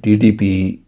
DTP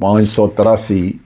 583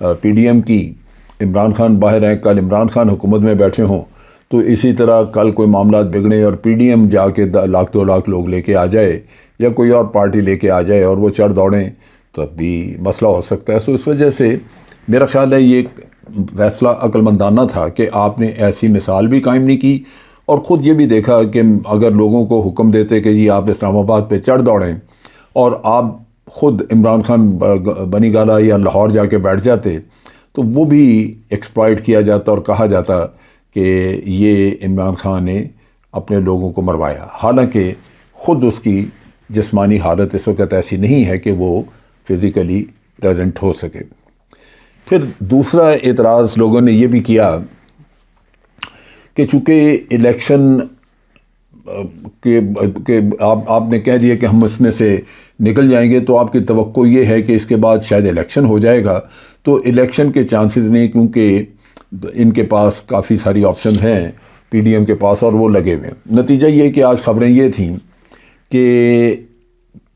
P D M کی، عمران خان باہر ہیں، کل عمران خان حکومت میں بیٹھے ہوں تو اسی طرح کل کوئی معاملات بگڑیں اور پی ڈی ایم جا کے 1,00,000-2,00,000 لوگ لے کے آ جائے یا کوئی اور پارٹی لے کے آ جائے اور وہ چڑھ دوڑیں تو اب بھی مسئلہ ہو سکتا ہے. سو اس وجہ سے میرا خیال ہے یہ ایک فیصلہ عقل مندانہ تھا کہ آپ نے ایسی مثال بھی قائم نہیں کی اور خود یہ بھی دیکھا کہ اگر لوگوں کو حکم دیتے کہ جی آپ اسلام آباد پہ چڑھ دوڑیں اور آپ خود عمران خان بنی گالا یا لاہور جا کے بیٹھ جاتے تو وہ بھی ایکسپلائٹ کیا جاتا اور کہا جاتا کہ یہ عمران خان نے اپنے لوگوں کو مروایا، حالانکہ خود اس کی جسمانی حالت اس وقت ایسی نہیں ہے کہ وہ فزیکلی پریزنٹ ہو سکے. پھر دوسرا اعتراض لوگوں نے یہ بھی کیا کہ چونکہ الیکشن کہ آپ نے کہہ دیا کہ ہم اس میں سے نکل جائیں گے تو آپ کی توقع یہ ہے کہ اس کے بعد شاید الیکشن ہو جائے گا، تو الیکشن کے چانسز نہیں، کیونکہ ان کے پاس کافی ساری آپشنز ہیں پی ڈی ایم کے پاس اور وہ لگے ہوئے. نتیجہ یہ کہ آج خبریں یہ تھیں کہ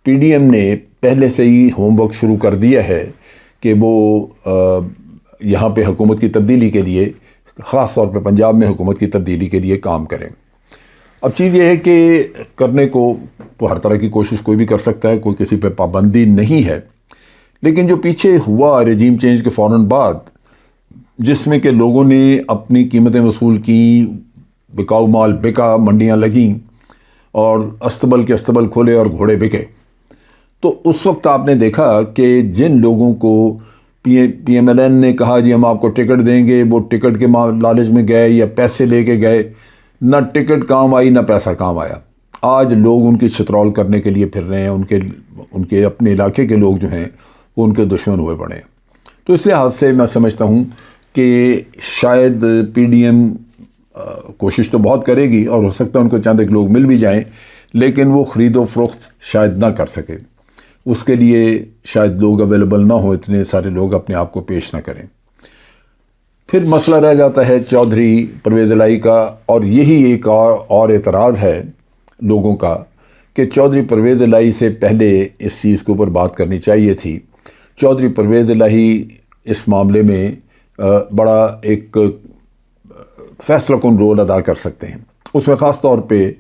پی ڈی ایم نے پہلے سے ہی ہوم ورک شروع کر دیا ہے کہ وہ یہاں پہ حکومت کی تبدیلی کے لیے، خاص طور پہ پنجاب میں حکومت کی تبدیلی کے لیے کام کریں. اب چیز یہ ہے کہ کرنے کو تو ہر طرح کی کوشش کوئی بھی کر سکتا ہے، کوئی کسی پہ پابندی نہیں ہے، لیکن جو پیچھے ہوا رجیم چینج کے فوراً بعد جس میں کہ لوگوں نے اپنی قیمتیں وصول کی، بکاؤ مال بکا، منڈیاں لگیں اور استبل کے استبل کھولے اور گھوڑے بکے، تو اس وقت آپ نے دیکھا کہ جن لوگوں کو پی ایم ایل این نے کہا جی ہم آپ کو ٹکٹ دیں گے، وہ ٹکٹ کے لالچ میں گئے یا پیسے لے کے گئے، نہ ٹکٹ کام آئی نہ پیسہ کام آیا. آج لوگ ان کی چترول کرنے کے لیے پھر رہے ہیں، ان کے اپنے علاقے کے لوگ جو ہیں وہ ان کے دشمن ہوئے پڑے ہیں. تو اس لحاظ سے میں سمجھتا ہوں کہ شاید پی ڈی ایم کوشش تو بہت کرے گی اور ہو سکتا ہے ان کو چند ایک لوگ مل بھی جائیں، لیکن وہ خرید و فروخت شاید نہ کر سکے، اس کے لیے شاید لوگ اویلیبل نہ ہو، اتنے سارے لوگ اپنے آپ کو پیش نہ کریں. پھر مسئلہ رہ جاتا ہے چودھری پرویز الہی کا، اور یہی ایک اور اعتراض ہے لوگوں کا کہ چودھری پرویز الہی سے پہلے اس چیز کے اوپر بات کرنی چاہیے تھی. چودھری پرویز الہی اس معاملے میں بڑا ایک فیصلہ کن رول ادا کر سکتے ہیں. اس میں خاص طور پہ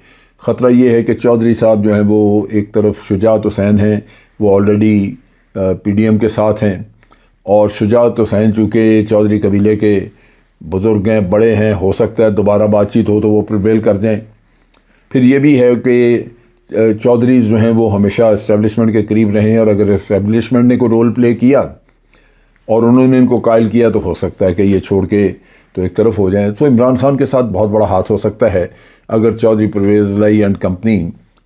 خطرہ یہ ہے کہ چودھری صاحب جو ہیں وہ ایک طرف شجاعت حسین ہیں، وہ آلریڈی پی ڈی ایم کے ساتھ ہیں، اور شجاعت حسین چونکہ چودھری قبیلے کے بزرگ ہیں، بڑے ہیں، ہو سکتا ہے دوبارہ بات چیت ہو تو وہ پریویل کر جائیں. پھر یہ بھی ہے کہ چودھریز جو ہیں وہ ہمیشہ اسٹیبلشمنٹ کے قریب رہے ہیں، اور اگر اسٹیبلشمنٹ نے کوئی رول پلے کیا اور انہوں نے ان کو قائل کیا تو ہو سکتا ہے کہ یہ چھوڑ کے تو ایک طرف ہو جائیں. تو عمران خان کے ساتھ بہت بڑا ہاتھ ہو سکتا ہے اگر چودھری پرویز الہی اینڈ کمپنی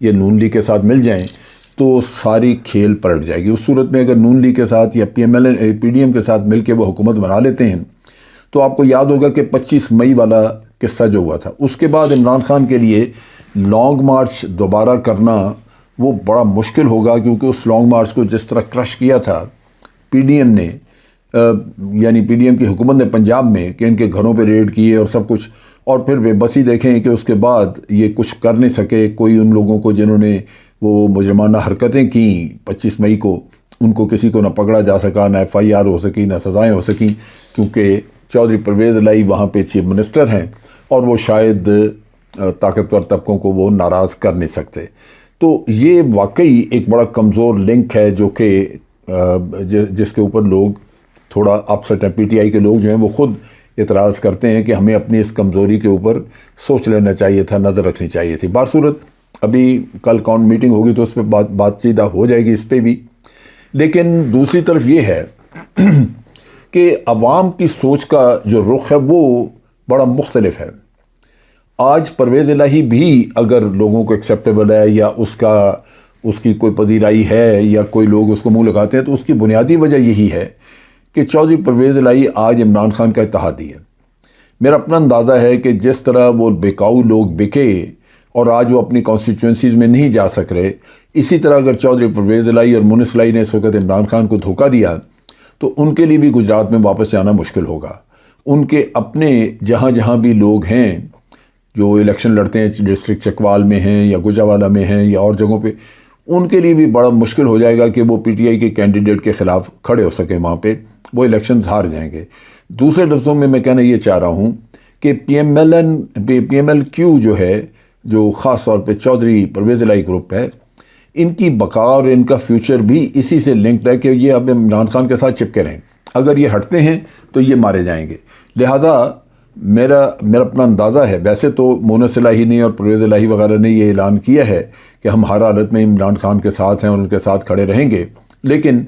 یہ نون لیگ کے ساتھ مل جائیں تو ساری کھیل پلٹ جائے گی. اس صورت میں اگر نون لیگ کے ساتھ یا پی ڈی ایم کے ساتھ مل کے وہ حکومت بنا لیتے ہیں تو آپ کو یاد ہوگا کہ 25 مئی والا قصہ جو ہوا تھا، اس کے بعد عمران خان کے لیے لانگ مارچ دوبارہ کرنا وہ بڑا مشکل ہوگا، کیونکہ اس لانگ مارچ کو جس طرح کرش کیا تھا پی ڈی ایم نے، یعنی پی ڈی ایم کی حکومت نے پنجاب میں، کہ ان کے گھروں پہ ریڈ کیے اور سب کچھ، اور پھر بے بسی دیکھیں کہ اس کے بعد یہ کچھ کر نہیں سکے. کوئی ان لوگوں کو جنہوں نے وہ مجرمانہ حرکتیں کیں 25 مئی کو، ان کو کسی کو نہ پکڑا جا سکا، نہ ایف آئی آر ہو سکی، نہ سزائیں ہو سکیں، کیونکہ چودھری پرویز الہی وہاں پہ چیف منسٹر ہیں اور وہ شاید طاقتور طبقوں کو وہ ناراض کر نہیں سکتے. تو یہ واقعی ایک بڑا کمزور لنک ہے جو کہ جس کے اوپر لوگ تھوڑا اپسٹ ہیں. پی ٹی آئی کے لوگ جو ہیں وہ خود اعتراض کرتے ہیں کہ ہمیں اپنی اس کمزوری کے اوپر سوچ لینا چاہیے تھا، نظر رکھنی چاہیے تھی. بصورت ابھی کل کون میٹنگ ہوگی تو اس پہ بات چیت ہو جائے گی اس پہ بھی. لیکن دوسری طرف یہ ہے کہ عوام کی سوچ کا جو رخ ہے وہ بڑا مختلف ہے. آج پرویز الہی بھی اگر لوگوں کو ایکسیپٹیبل ہے یا اس کی کوئی پذیرائی ہے یا کوئی لوگ اس کو منہ لگاتے ہیں، تو اس کی بنیادی وجہ یہی ہے کہ چودھری پرویز الہی آج عمران خان کا اتحادی ہے. میرا اپنا اندازہ ہے کہ جس طرح وہ بکاؤ لوگ بکے اور آج وہ اپنی کانسٹیٹوئنسیز میں نہیں جا سک رہے، اسی طرح اگر چودھری پرویز الہی اور مونس الہی نے اس وقت عمران خان کو دھوکہ دیا تو ان کے لیے بھی گجرات میں واپس جانا مشکل ہوگا. ان کے اپنے جہاں بھی لوگ ہیں جو الیکشن لڑتے ہیں، ڈسٹرکٹ چکوال میں ہیں یا گوجرانوالہ میں ہیں یا اور جگہوں پہ، ان کے لیے بھی بڑا مشکل ہو جائے گا کہ وہ پی ٹی آئی کے کینڈیڈیٹ کے خلاف کھڑے ہو سکیں وہاں پہ. وہ الیکشنز ہار جائیں گے۔ دوسرے لفظوں میں میں کہنا یہ چاہ رہا ہوں کہ پی ایم ایل کیو جو ہے، جو خاص طور پہ چودھری پرویز الہی گروپ ہے، ان کی بقا اور ان کا فیوچر بھی اسی سے لنکڈ ہے کہ یہ اب عمران خان کے ساتھ چپکے رہیں۔ اگر یہ ہٹتے ہیں تو یہ مارے جائیں گے۔ لہٰذا میرا اپنا اندازہ ہے، ویسے تو مونس الہی نے اور پرویز الہی وغیرہ نے یہ اعلان کیا ہے کہ ہم ہر حالت میں عمران خان کے ساتھ ہیں اور ان کے ساتھ کھڑے رہیں گے، لیکن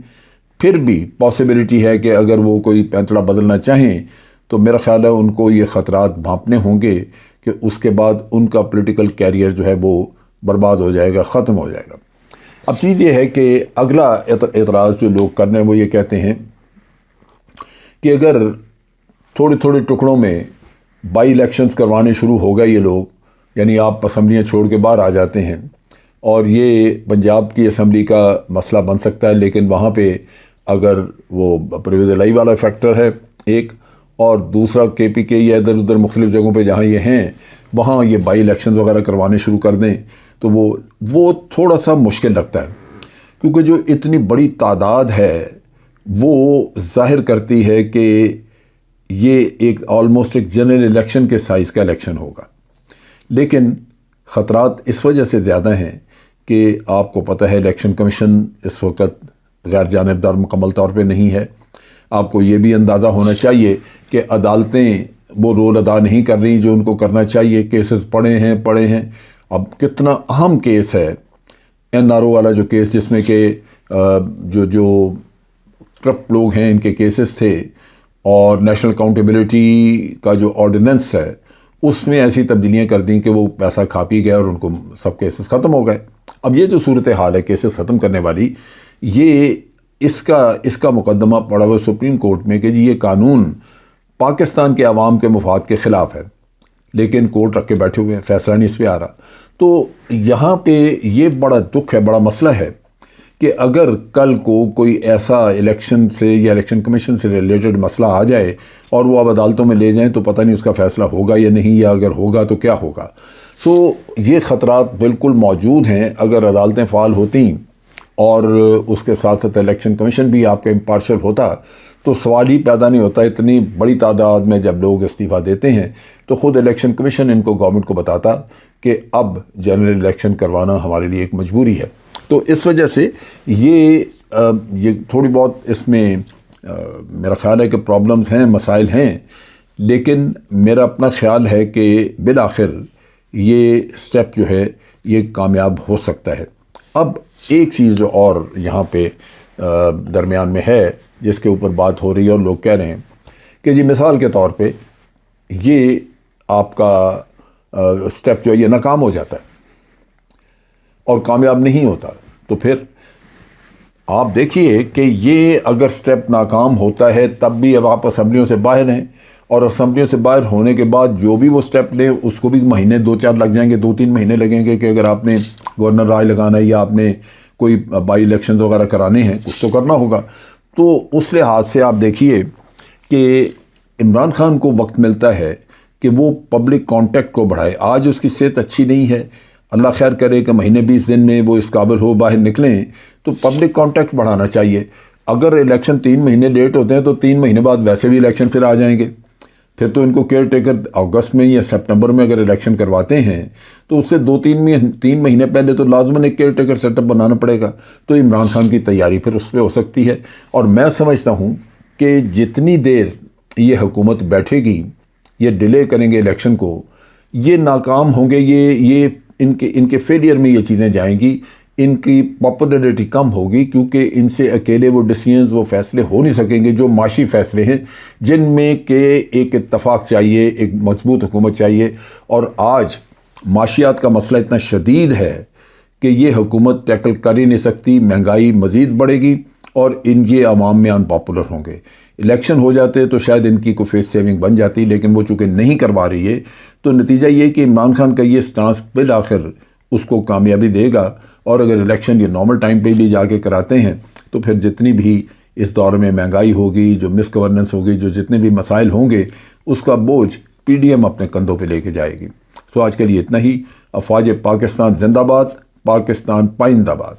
پھر بھی پاسبلٹی ہے کہ اگر وہ کوئی پینتڑا بدلنا چاہیں تو میرا خیال ہے ان کو یہ خطرات بھانپنے ہوں گے کہ اس کے بعد ان کا پولیٹیکل کیریئر جو ہے وہ برباد ہو جائے گا، ختم ہو جائے گا۔ اب چیز یہ ہے کہ اگلا اعتراض جو لوگ کر رہے ہیں وہ یہ کہتے ہیں کہ اگر تھوڑے تھوڑے ٹکڑوں میں بائی الیکشنز کروانے شروع ہو گئے یہ لوگ، یعنی آپ اسمبلیاں چھوڑ کے باہر آ جاتے ہیں، اور یہ پنجاب کی اسمبلی کا مسئلہ بن سکتا ہے، لیکن وہاں پہ اگر وہ پرویز الہی والا فیکٹر ہے ایک، اور دوسرا کے پی کے یا ادھر ادھر مختلف جگہوں پہ جہاں یہ ہیں وہاں یہ بائی الیکشنز وغیرہ کروانے شروع کر دیں تو وہ تھوڑا سا مشکل لگتا ہے، کیونکہ جو اتنی بڑی تعداد ہے وہ ظاہر کرتی ہے کہ یہ ایک آلموسٹ ایک جنرل الیکشن کے سائز کا الیکشن ہوگا۔ لیکن خطرات اس وجہ سے زیادہ ہیں کہ آپ کو پتہ ہے الیکشن کمیشن اس وقت غیر جانبدار مکمل طور پہ نہیں ہے۔ آپ کو یہ بھی اندازہ ہونا چاہیے کہ عدالتیں وہ رول ادا نہیں کر رہی جو ان کو کرنا چاہیے۔ کیسز پڑے ہیں۔ اب کتنا اہم کیس ہے این آر او والا جو کیس، جس میں کہ جو کرپٹ لوگ ہیں ان کے کیسز تھے، اور نیشنل اکاؤنٹیبلٹی کا جو آرڈیننس ہے اس میں ایسی تبدیلیاں کر دیں کہ وہ پیسہ کھا پی گئے اور ان کو سب کیسز ختم ہو گئے۔ اب یہ جو صورتحال ہے کیسز ختم کرنے والی، یہ اس کا مقدمہ پڑا ہوا سپریم کورٹ میں کہ جی یہ قانون پاکستان کے عوام کے مفاد کے خلاف ہے، لیکن کورٹ رکھ کے بیٹھے ہوئے ہیں، فیصلہ نہیں اس پہ آ رہا۔ تو یہاں پہ یہ بڑا دکھ ہے، بڑا مسئلہ ہے کہ اگر کل کو کوئی ایسا الیکشن سے یا الیکشن کمیشن سے ریلیٹڈ مسئلہ آ جائے اور وہ اب عدالتوں میں لے جائیں تو پتہ نہیں اس کا فیصلہ ہوگا یا نہیں، یا اگر ہوگا تو کیا ہوگا۔ یہ خطرات بالکل موجود ہیں۔ اگر عدالتیں فعال ہوتیں اور اس کے ساتھ ساتھ الیکشن کمیشن بھی آپ کا امپارشل ہوتا تو سوال ہی پیدا نہیں ہوتا۔ اتنی بڑی تعداد میں جب لوگ استعفیٰ دیتے ہیں تو خود الیکشن کمیشن ان کو گورنمنٹ کو بتاتا کہ اب جنرل الیکشن کروانا ہمارے لیے ایک مجبوری ہے۔ تو اس وجہ سے یہ تھوڑی بہت اس میں میرا خیال ہے کہ پرابلمز ہیں، مسائل ہیں، لیکن میرا اپنا خیال ہے کہ بالآخر یہ سٹیپ جو ہے یہ کامیاب ہو سکتا ہے۔ اب ایک چیز جو اور یہاں پہ درمیان میں ہے جس کے اوپر بات ہو رہی ہے اور لوگ کہہ رہے ہیں کہ جی مثال کے طور پہ یہ آپ کا سٹیپ جو ہے یہ ناکام ہو جاتا ہے اور کامیاب نہیں ہوتا، تو پھر آپ دیکھیے کہ یہ اگر سٹیپ ناکام ہوتا ہے تب بھی اب آپ اسمبلیوں سے باہر ہیں، اور اسمبلیوں سے باہر ہونے کے بعد جو بھی وہ سٹیپ لیں اس کو بھی مہینے 2-4 لگ جائیں گے، 2-3 مہینے لگیں گے کہ اگر آپ نے گورنر رائے لگانا ہے یا آپ نے کوئی بائی الیکشنز وغیرہ کرانے ہیں، کچھ تو کرنا ہوگا۔ تو اس لحاظ سے آپ دیکھیے کہ عمران خان کو وقت ملتا ہے کہ وہ پبلک کانٹیکٹ کو بڑھائے۔ آج اس کی صحت اچھی نہیں ہے، اللہ خیر کرے کہ مہینے 20 دن میں وہ اس قابل ہو باہر نکلیں، تو پبلک کانٹیکٹ بڑھانا چاہیے۔ اگر الیکشن 3 مہینے لیٹ ہوتے ہیں تو 3 مہینے بعد ویسے بھی الیکشن پھر آ جائیں گے، پھر تو ان کو کیئر ٹیکر اگست میں یا سپٹمبر میں اگر الیکشن کرواتے ہیں تو اس سے 2-3 مہینے پہلے تو لازماً ایک کیئر ٹیکر سیٹ اپ بنانا پڑے گا، تو عمران خان کی تیاری پھر اس پہ ہو سکتی ہے۔ اور میں سمجھتا ہوں کہ جتنی دیر یہ حکومت بیٹھے گی، یہ ڈیلے کریں گے الیکشن کو، یہ ناکام ہوں گے، یہ ان کے فیلئر میں یہ چیزیں جائیں گی، ان کی پاپولیرٹی کم ہوگی، کیونکہ ان سے اکیلے وہ ڈیسیژنز وہ فیصلے ہو نہیں سکیں گے جو معاشی فیصلے ہیں، جن میں کہ ایک اتفاق چاہیے، ایک مضبوط حکومت چاہیے۔ اور آج معاشیات کا مسئلہ اتنا شدید ہے کہ یہ حکومت ٹیکل کر ہی نہیں سکتی، مہنگائی مزید بڑھے گی اور یہ عوام میں ان پاپولر ہوں گے۔ الیکشن ہو جاتے تو شاید ان کی کوئی فیس سیونگ بن جاتی، لیکن وہ چونکہ نہیں کروا رہی ہے، تو نتیجہ یہ کہ عمران خان کا یہ سٹانس بالآخر اس کو کامیابی دے گا۔ اور اگر الیکشن یہ نارمل ٹائم پہ بھی جا کے کراتے ہیں تو پھر جتنی بھی اس دور میں مہنگائی ہوگی، جو مس گورننس ہوگی، جو جتنے بھی مسائل ہوں گے، اس کا بوجھ پی ڈی ایم اپنے کندھوں پہ لے کے جائے گی۔ تو آج کے لیے اتنا ہی۔ افواج پاکستان زندہ باد، پاکستان پائندہ باد۔